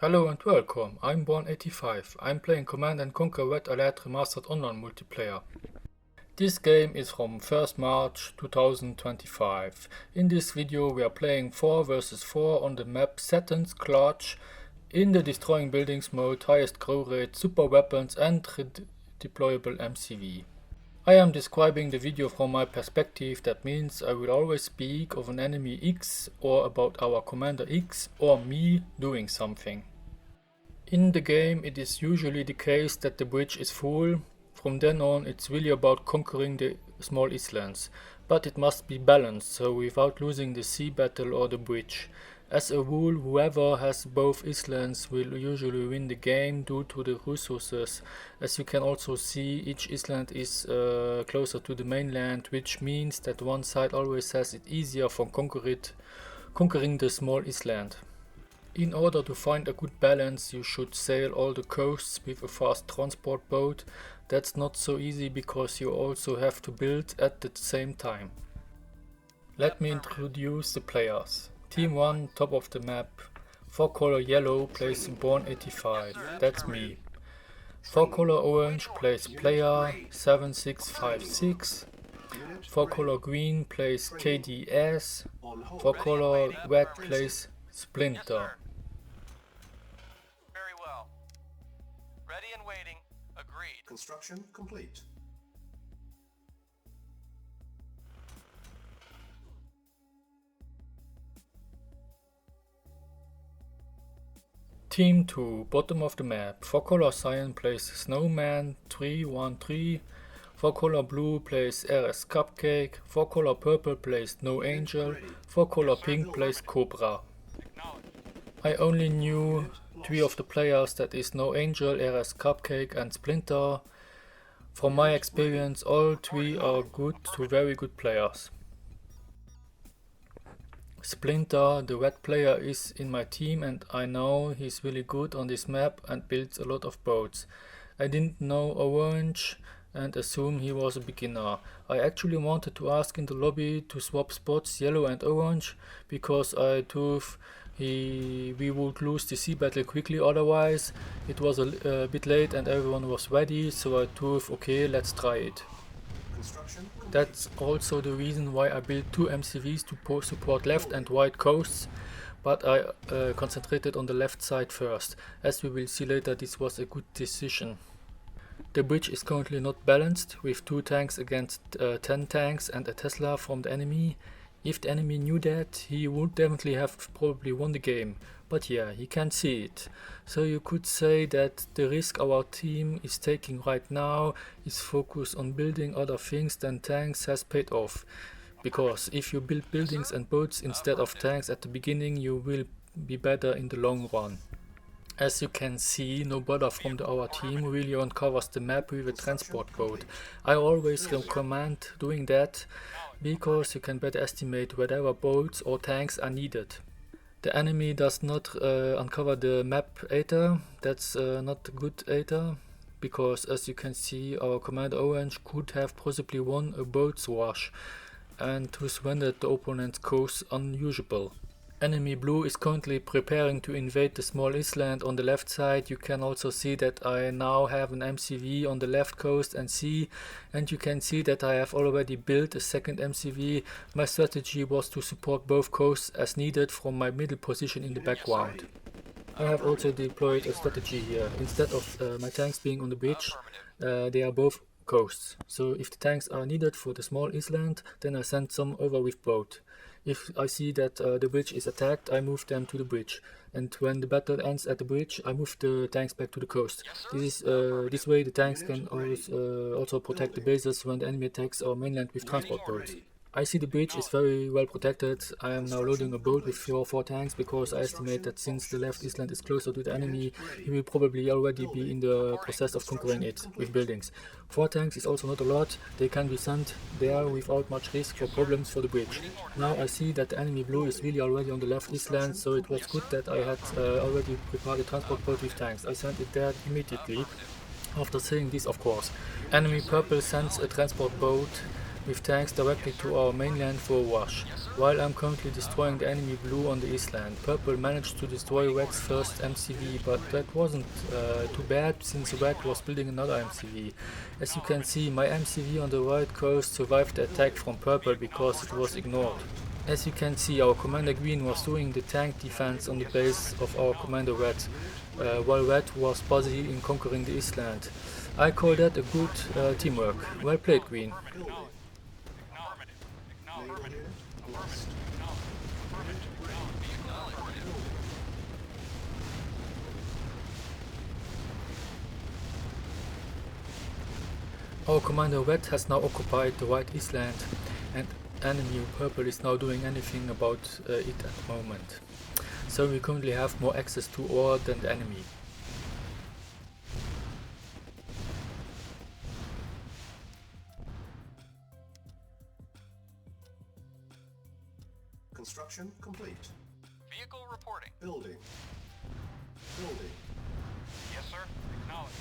Hello and welcome, I'm BornEightyFive. I'm playing Command & Conquer Red Alert Remastered online multiplayer. This game is from 1st March 2025. In this video we are playing 4 vs 4 on the map Seton's Clutch in the destroying buildings mode, highest grow rate, super weapons and deployable MCV. I am describing the video from my perspective. That means I will always speak of an enemy X or about our commander X or me doing something. In the game it is usually the case that the bridge is full. From then on it's really about conquering the small islands, but it must be balanced, so without losing the sea battle or the bridge. As a rule, whoever has both islands will usually win the game due to the resources. As you can also see, each island is closer to the mainland, which means that one side always has it easier for conquering the small island. In order to find a good balance, you should sail all the coasts with a fast transport boat. That's not so easy because you also have to build at the same time. Let me introduce the players. Team 1, top of the map. 4 color yellow plays BornEightyFive, that's me. 4 color orange plays player 7656. 4 color green plays KDS. 4 color red plays Splinter. Very well. Ready and waiting. Agreed. Construction complete. Team 2, bottom of the map. 4 color cyan plays Snowman 313. 4 color blue plays RS Cupcake. 4 color purple plays No Angel. 4 color pink plays Cobra. I only knew 3 of the players, that is No Angel, RS Cupcake and Splinter. From my experience, all 3 are good to very good players. Splinter, the red player, is in my team and I know he's really good on this map and builds a lot of boats. I didn't know Orange and assume he was a beginner. I actually wanted to ask in the lobby to swap spots yellow and orange because I thought we would lose the sea battle quickly otherwise. It was a bit late and everyone was ready, so I thought okay, let's try it. That's also the reason why I built 2 MCVs to support left and right coasts, but I concentrated on the left side first. As we will see later, this was a good decision. The bridge is currently not balanced, with 2 tanks against 10 tanks and a Tesla from the enemy. If the enemy knew that, he would definitely have probably won the game, but yeah, he can't see it. So you could say that the risk our team is taking right now is focused on building other things than tanks has paid off. Because if you build buildings and boats instead of tanks at the beginning, you will be better in the long run. As you can see, nobody from our team really uncovers the map with a transport boat. I always recommend doing that because you can better estimate whatever boats or tanks are needed. The enemy does not uncover the map either. That's not good either, because as you can see, our commander Orange could have possibly won a boat's wash and thus rendered the opponent's course unusable. Enemy blue is currently preparing to invade the small island on the left side. You can also see that I now have an MCV on the left coast and sea, and you can see that I have already built a second MCV. My strategy was to support both coasts as needed from my middle position in the background. I have also deployed a strategy here. Instead of my tanks being on the bridge, they are both coasts. So if the tanks are needed for the small island, then I send some over with boat. If I see that the bridge is attacked, I move them to the bridge. And when the battle ends at the bridge, I move the tanks back to the coast. This way the tanks can always also protect the bases when the enemy attacks our mainland with transport boats. I see the bridge is very well protected. I am now loading a boat with 4 tanks because I estimate that since the left island is closer to the enemy, he will probably already be in the process of conquering it with buildings. 4 tanks is also not a lot. They can be sent there without much risk for problems for the bridge. Now I see that the enemy blue is really already on the left island, so it was good that I had already prepared a transport boat with tanks. I sent it there immediately. After saying this, of course. Enemy purple sends a transport boat with tanks directly to our mainland for a wash. While I'm currently destroying the enemy blue on the island, purple managed to destroy red's first MCV, but that wasn't too bad since red was building another MCV. As you can see, my MCV on the right coast survived the attack from purple because it was ignored. As you can see, our commander green was doing the tank defense on the base of our commander red, while red was busy in conquering the island. I call that a good teamwork. Well played, green. Our commander red has now occupied the white island, and enemy purple is now doing anything about it at the moment. So we currently have more access to ore than the enemy. Construction complete. Vehicle reporting. Building. Building. Yes, sir. Acknowledged.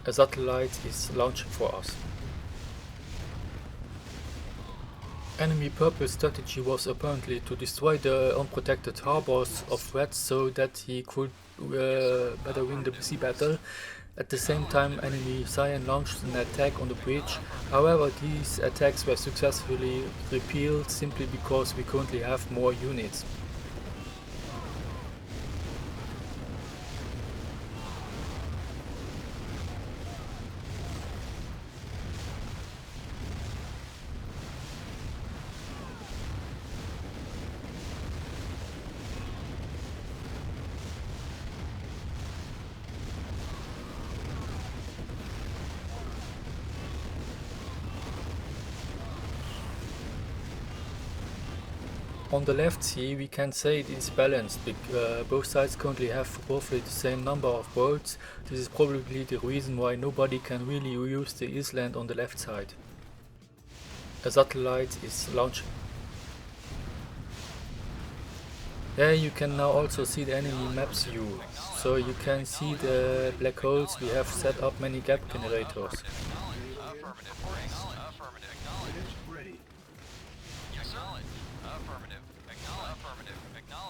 A satellite is launching for us. Enemy purple strategy was apparently to destroy the unprotected harbors of red so that he could better win the sea battle. At the same time, enemy cyan launched an attack on the bridge. However, these attacks were successfully repelled simply because we currently have more units. On the left sea, we can say it is balanced. Both sides currently have roughly the same number of boats. This is probably the reason why nobody can really use the island on the left side. A satellite is launching. Here you can now also see the enemy maps view. So you can see the black holes. We have set up many gap generators.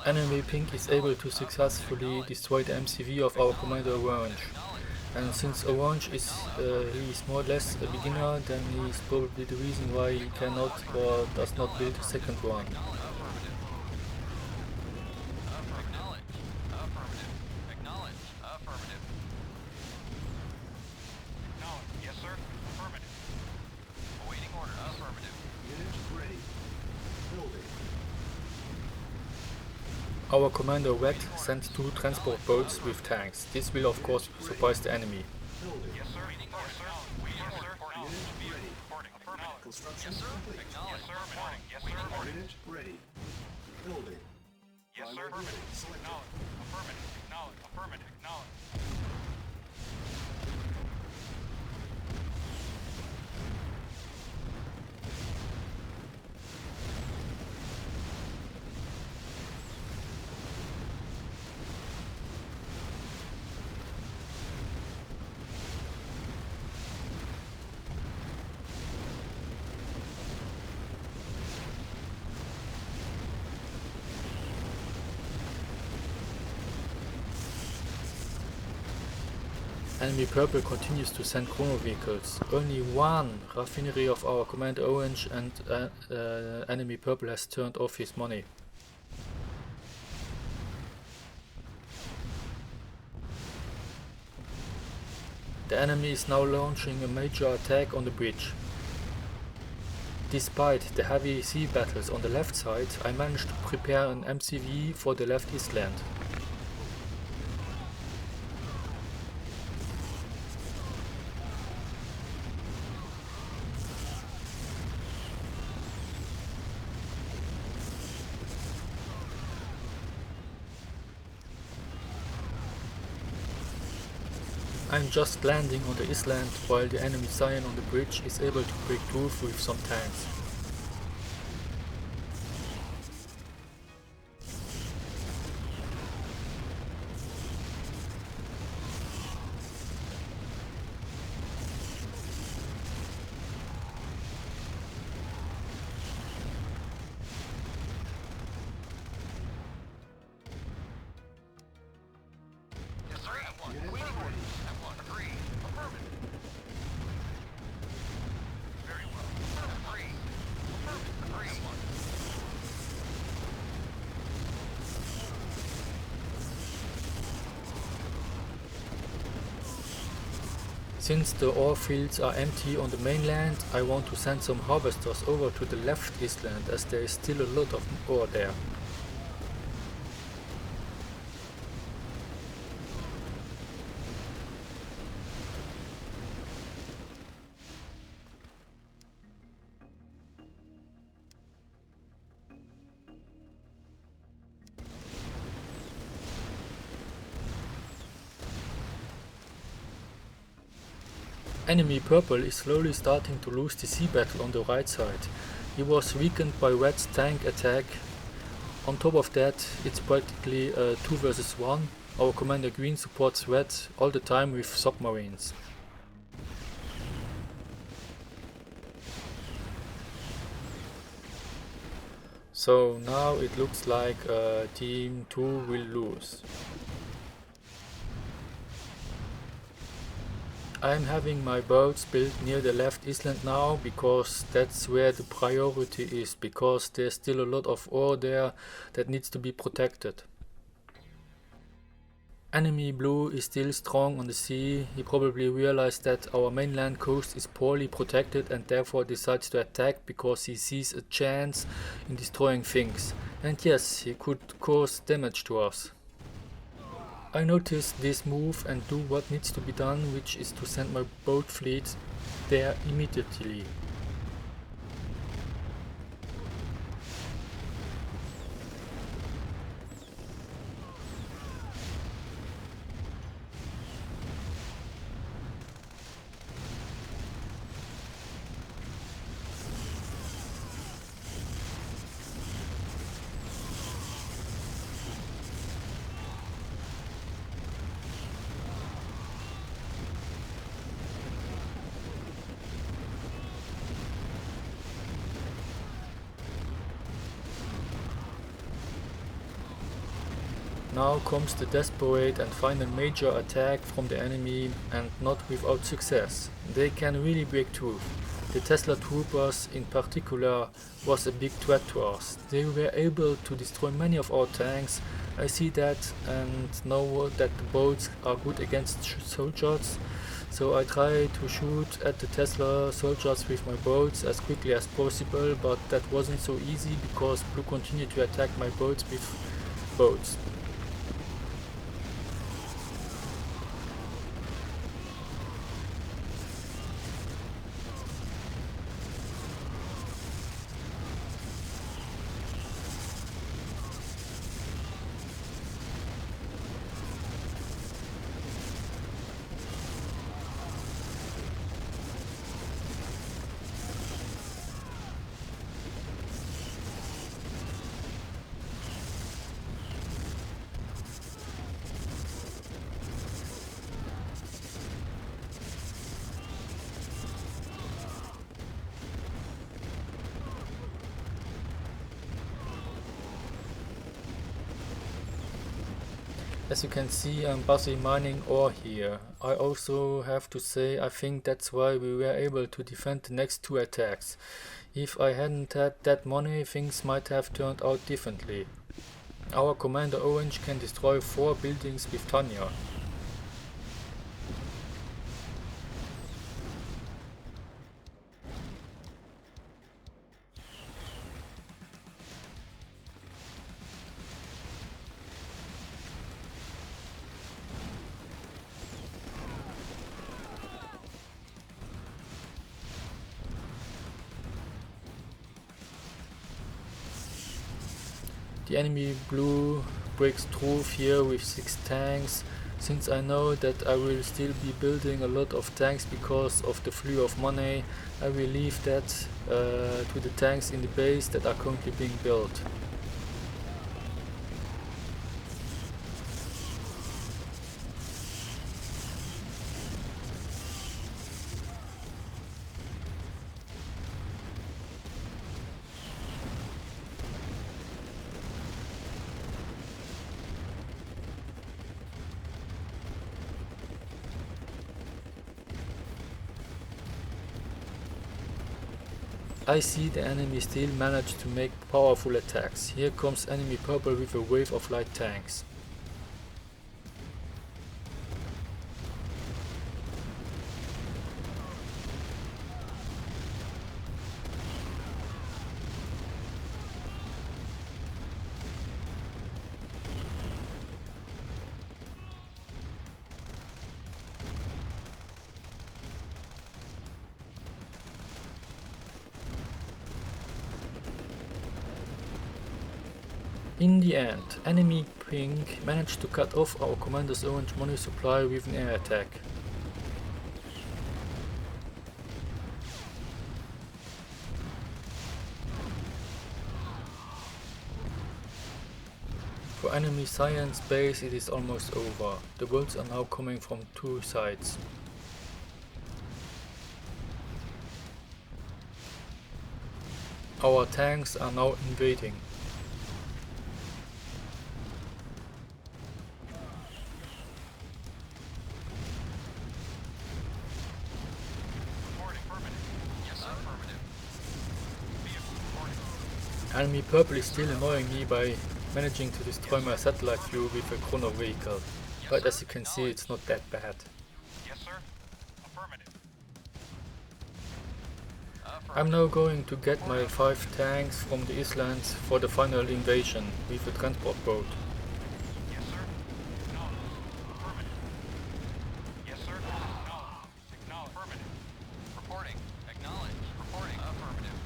Enemy pink is able to successfully destroy the MCV of our commander orange. And since orange is he is more or less a beginner, then he is probably the reason why he cannot or does not build a second one. Our commander red sent 2 transport boats with tanks. This will of course surprise the enemy. Yes, sir. Yes, sir. Yes, sir. Construction Yes, sir. complete. Yes, sir. Yes, sir. Unit ready. Building. Yes, sir. Primary unit selected. Affirmative. Acknowledge. Affirmative. Acknowledge. Enemy purple continues to send chrono vehicles. Only one raffinery of our commander orange and enemy purple has turned off his money. The enemy is now launching a major attack on the bridge. Despite the heavy sea battles on the left side, I managed to prepare an MCV for the left island. I'm just landing on the island while the enemy Scion on the bridge is able to break through with some tanks. Yes, sir. M1. Waiting orders. M1. Agree. Affirmative. Very well. Agree. Affirmative. Agree. M1. Since the ore fields are empty on the mainland, I want to send some harvesters over to the left island as there is still a lot of ore there. Enemy Purple is slowly starting to lose the sea battle on the right side. He was weakened by Red's tank attack. On top of that, it's practically a 2 versus 1. Our Commander Green supports Red all the time with submarines. So now it looks like Team 2 will lose. I'm having my boats built near the left island now because that's where the priority is, because there's still a lot of ore there that needs to be protected. Enemy Blue is still strong on the sea. He probably realized that our mainland coast is poorly protected and therefore decides to attack because he sees a chance in destroying things. And yes, he could cause damage to us. I notice this move and do what needs to be done, which is to send my boat fleet there immediately. Now comes the desperate and final major attack from the enemy, and not without success. They can really break through. The Tesla troopers in particular was a big threat to us. They were able to destroy many of our tanks. I see that and know that the boats are good against soldiers. So I try to shoot at the Tesla soldiers with my boats as quickly as possible, but that wasn't so easy because Blue continued to attack my boats with boats. As you can see, I'm busy mining ore here. I also have to say I think that's why we were able to defend the next two attacks. If I hadn't had that money, things might have turned out differently. Our Commander Orange can destroy 4 buildings with Tanya. The enemy Blue breaks through here with 6 tanks. Since I know that I will still be building a lot of tanks because of the flow of money, I will leave that to the tanks in the base that are currently being built. I see the enemy still manage to make powerful attacks. Here comes enemy purple with a wave of light tanks. In the end, enemy pink managed to cut off our commander's orange money supply with an air attack. For enemy science base it is almost over. The bullets are now coming from two sides. Our tanks are now invading. Enemy purple is still annoying me by managing to destroy my satellite view with a chrono vehicle, but as you can see it's not that bad. Yes, sir. Affirmative. I'm now going to get my 5 tanks from the islands for the final invasion with a transport boat. Yes, sir. Acknowledged. Affirmative. Yes, sir. Acknowledged. Acknowledged. Affirmative. Reporting. Acknowledged. Reporting. Affirmative.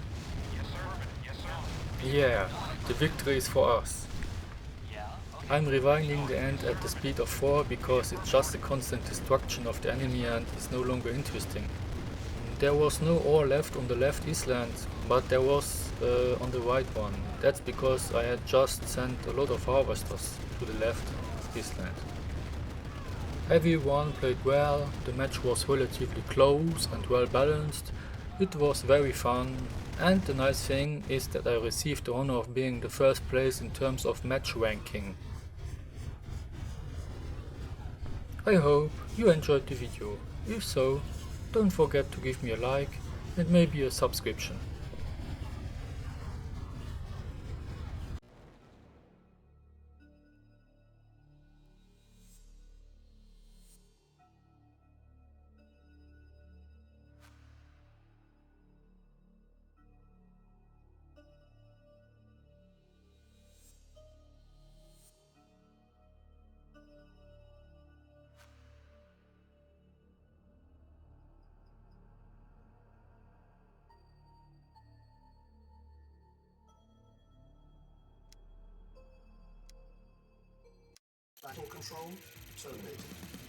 Yes, sir. Affirmative. Yes, sir. Yeah, the victory is for us. Yeah. I'm rewinding the end at the speed of 4 because it's just a constant destruction of the enemy and it's no longer interesting. There was no ore left on the left island, but there was on the right one. That's because I had just sent a lot of harvesters to the left island. Everyone played well, the match was relatively close and well balanced, it was very fun, and the nice thing is that I received the honor of being the first place in terms of match ranking. I hope you enjoyed the video. If so, don't forget to give me a like and maybe a subscription. Battle control terminated.